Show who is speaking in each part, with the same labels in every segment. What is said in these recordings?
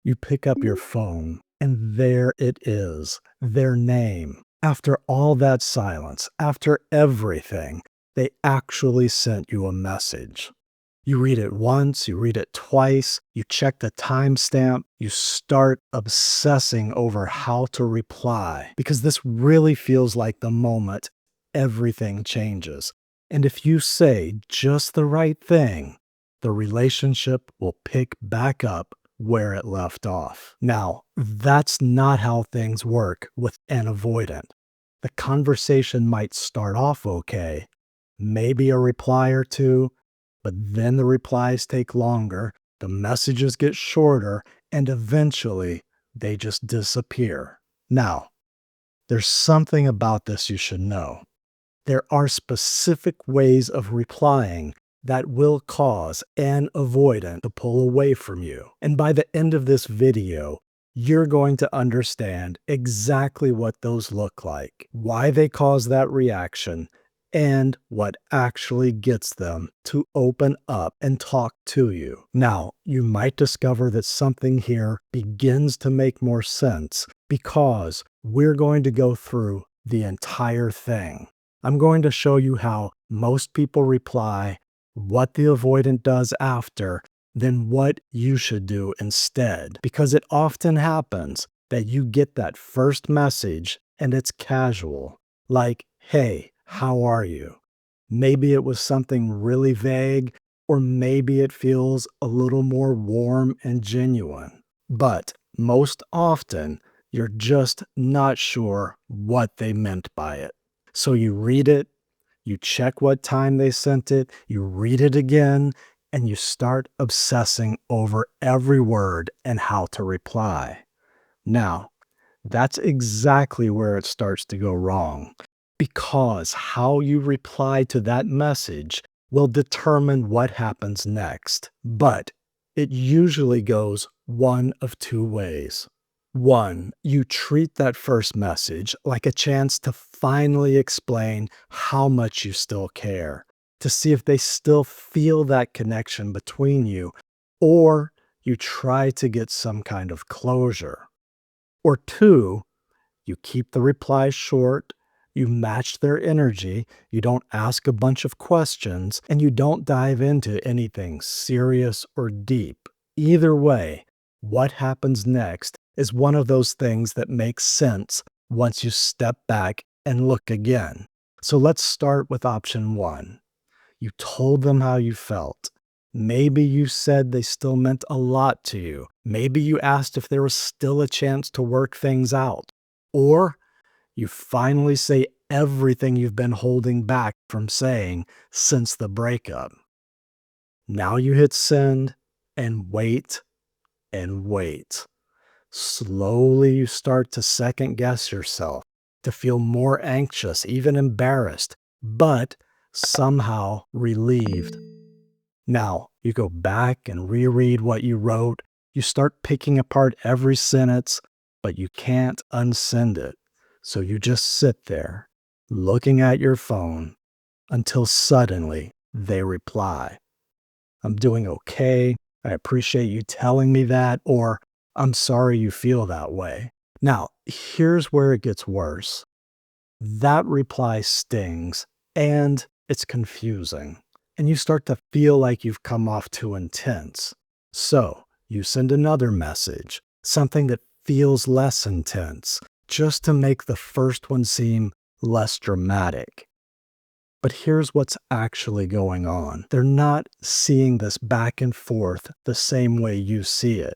Speaker 1: You pick up your phone, and there it is, their name. After all that silence, after everything, they actually sent you a message. You read it once, you read it twice, you check the timestamp, you start obsessing over how to reply because this really feels like the moment everything changes. And if you say just the right thing, the relationship will pick back up where it left off. Now, that's not how things work with an avoidant. The conversation might start off okay, maybe a reply or two, but then the replies take longer, the messages get shorter, and eventually they just disappear. Now, there's something about this you should know. There are specific ways of replying that will cause an avoidant to pull away from you. And by the end of this video, you're going to understand exactly what those look like, why they cause that reaction, and what actually gets them to open up and talk to you. Now, you might discover that something here begins to make more sense because we're going to go through the entire thing. I'm going to show you how most people reply, what the avoidant does after, then what you should do instead. Because it often happens that you get that first message and it's casual, like, hey, how are you? Maybe it was something really vague, or maybe it feels a little more warm and genuine. But most often, you're just not sure what they meant by it. So you read it, you check what time they sent it, you read it again, and you start obsessing over every word and how to reply. Now, that's exactly where it starts to go wrong, because how you reply to that message will determine what happens next. But it usually goes one of two ways. One, you treat that first message like a chance to finally explain how much you still care, to see if they still feel that connection between you, or you try to get some kind of closure. Or two, you keep the replies short, you match their energy, you don't ask a bunch of questions, and you don't dive into anything serious or deep. Either way, what happens next is one of those things that makes sense once you step back and look again. So let's start with option one. You told them how you felt. Maybe you said they still meant a lot to you. Maybe you asked if there was still a chance to work things out. Or you finally say everything you've been holding back from saying since the breakup. Now you hit send and wait and wait. Slowly you start to second guess yourself, to feel more anxious, even embarrassed, but somehow relieved. Now, you go back and reread what you wrote. You start picking apart every sentence, but you can't unsend it. So you just sit there, looking at your phone, until suddenly they reply. I'm doing okay. I appreciate you telling me that, or I'm sorry you feel that way. Now, here's where it gets worse. That reply stings and it's confusing, and you start to feel like you've come off too intense. So you send another message, something that feels less intense, just to make the first one seem less dramatic. But here's what's actually going on. They're not seeing this back and forth the same way you see it.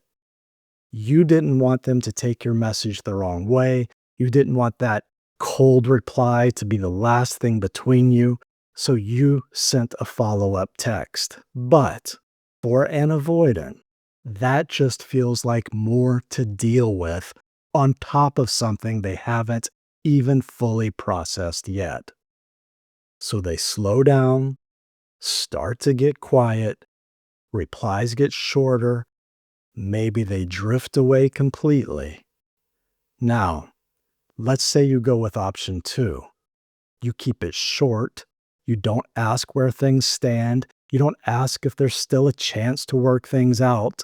Speaker 1: You didn't want them to take your message the wrong way. You didn't want that cold reply to be the last thing between you, so you sent a follow-up text. But for an avoidant, that just feels like more to deal with on top of something they haven't even fully processed yet. So they slow down, start to get quiet, replies get shorter, maybe they drift away completely. Now, let's say you go with option two. You keep it short. You don't ask where things stand. You don't ask if there's still a chance to work things out.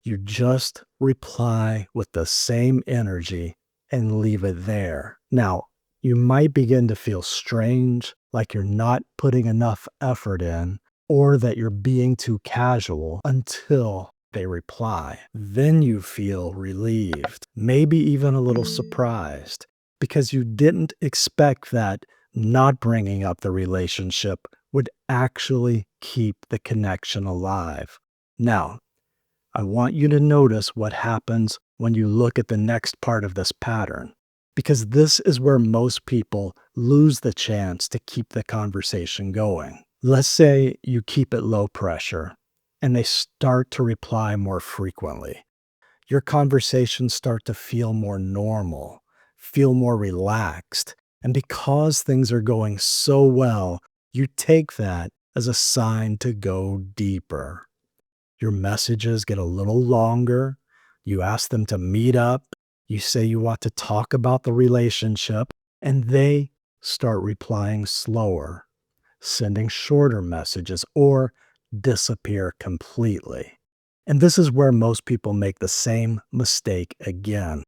Speaker 1: You just reply with the same energy and leave it there. Now, you might begin to feel strange, like you're not putting enough effort in, or that you're being too casual until they reply. Then you feel relieved, maybe even a little surprised, because you didn't expect that not bringing up the relationship would actually keep the connection alive. Now, I want you to notice what happens when you look at the next part of this pattern, because this is where most people lose the chance to keep the conversation going. Let's say you keep it low pressure and they start to reply more frequently. Your conversations start to feel more normal, feel more relaxed. And because things are going so well, you take that as a sign to go deeper. Your messages get a little longer. You ask them to meet up. You say you want to talk about the relationship, and they start replying slower, sending shorter messages, or disappear completely. And this is where most people make the same mistake again,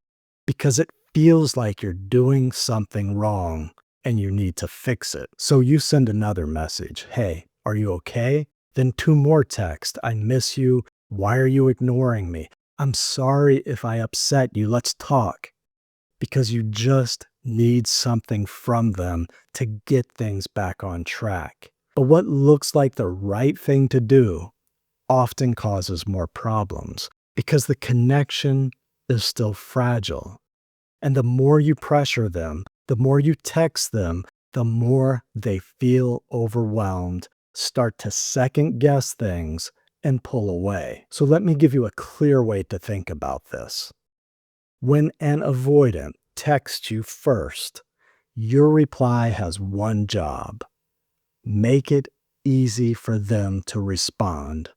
Speaker 1: because it feels like you're doing something wrong and you need to fix it. So you send another message. Hey, are you okay? Then two more texts. I miss you. Why are you ignoring me? I'm sorry if I upset you. Let's talk. Because you just need something from them to get things back on track. But what looks like the right thing to do often causes more problems because the connection is still fragile. And the more you pressure them, the more you text them, the more they feel overwhelmed, start to second guess things, and pull away. So let me give you a clear way to think about this. When an avoidant texts you first, your reply has one job: make it easy for them to respond.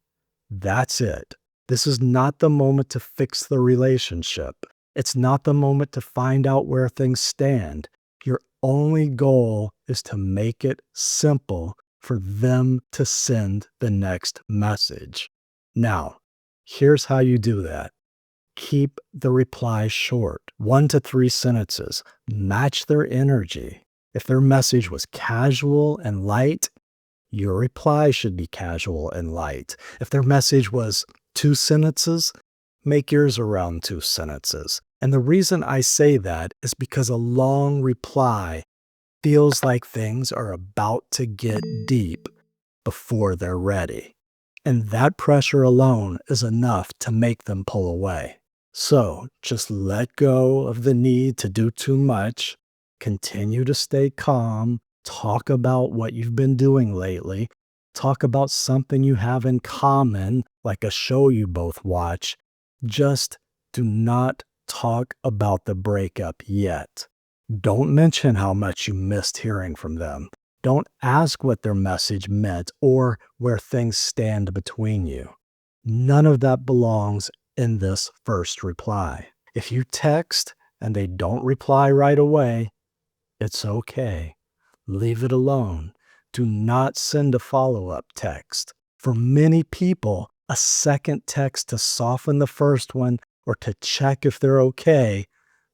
Speaker 1: That's it. This is not the moment to fix the relationship. It's not the moment to find out where things stand. Your only goal is to make it simple for them to send the next message. Now, here's how you do that. Keep the reply short, 1 to 3 sentences. Match their energy. If their message was casual and light, your reply should be casual and light. If their message was 2 sentences, make yours around 2 sentences. And the reason I say that is because a long reply feels like things are about to get deep before they're ready. And that pressure alone is enough to make them pull away. So just let go of the need to do too much. Continue to stay calm. Talk about what you've been doing lately. Talk about something you have in common, like a show you both watch. Just do not talk about the breakup yet. Don't mention how much you missed hearing from them. Don't ask what their message meant or where things stand between you. None of that belongs in this first reply. If you text and they don't reply right away, it's okay. Leave it alone. Do not send a follow-up text. For many people, a second text to soften the first one or to check if they're okay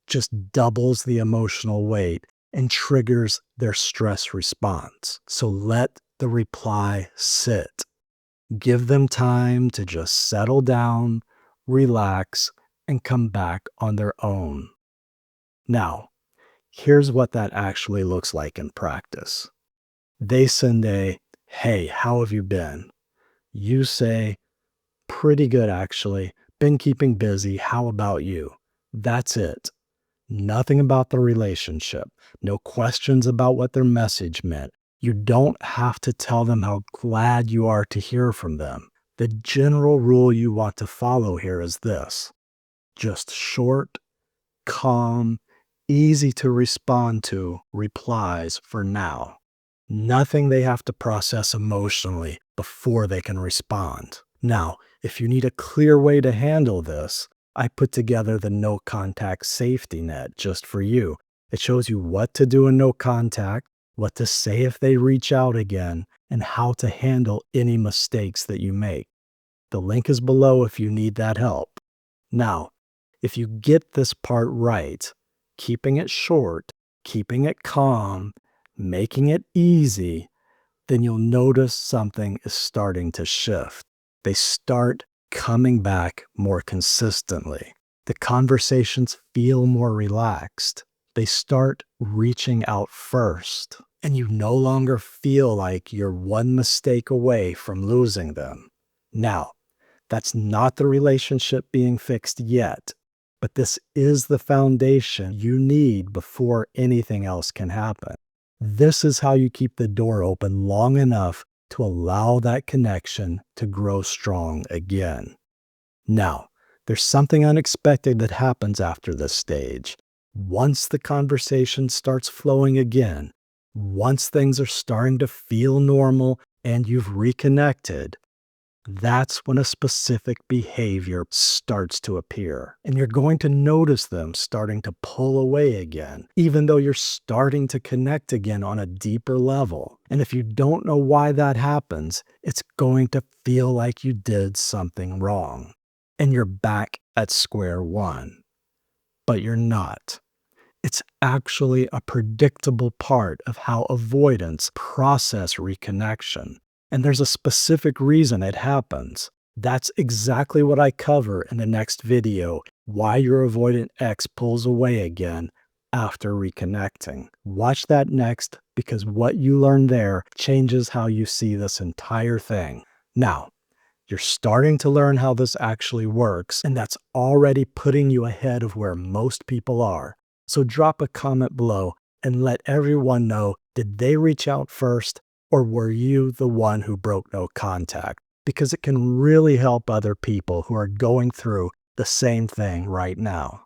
Speaker 1: just doubles the emotional weight and triggers their stress response. So let the reply sit. Give them time to just settle down, relax, and come back on their own. Now, here's what that actually looks like in practice. They send a, "Hey, how have you been?" You say, "Pretty good, actually. Been keeping busy. How about you?" That's it. Nothing about the relationship. No questions about what their message meant. You don't have to tell them how glad you are to hear from them. The general rule you want to follow here is this: just short, calm, easy to respond to replies for now. Nothing they have to process emotionally before they can respond. Now, if you need a clear way to handle this, I put together the no contact safety net just for you. It shows you what to do in no contact, what to say if they reach out again, and how to handle any mistakes that you make. The link is below if you need that help. Now, if you get this part right, keeping it short, keeping it calm, making it easy, then you'll notice something is starting to shift. They start coming back more consistently. The conversations feel more relaxed. They start reaching out first, and you no longer feel like you're one mistake away from losing them. Now, that's not the relationship being fixed yet, but this is the foundation you need before anything else can happen. This is how you keep the door open long enough to allow that connection to grow strong again. Now, there's something unexpected that happens after this stage. Once the conversation starts flowing again, once things are starting to feel normal and you've reconnected, that's when a specific behavior starts to appear. And you're going to notice them starting to pull away again, even though you're starting to connect again on a deeper level. And if you don't know why that happens, it's going to feel like you did something wrong. And you're back at square one. But you're not. It's actually a predictable part of how avoidants process reconnection. And there's a specific reason it happens. That's exactly what I cover in the next video, why your avoidant ex pulls away again after reconnecting. Watch that next, because what you learn there changes how you see this entire thing. Now, you're starting to learn how this actually works, and that's already putting you ahead of where most people are. So drop a comment below and let everyone know, did they reach out first, or were you the one who broke no contact? Because it can really help other people who are going through the same thing right now.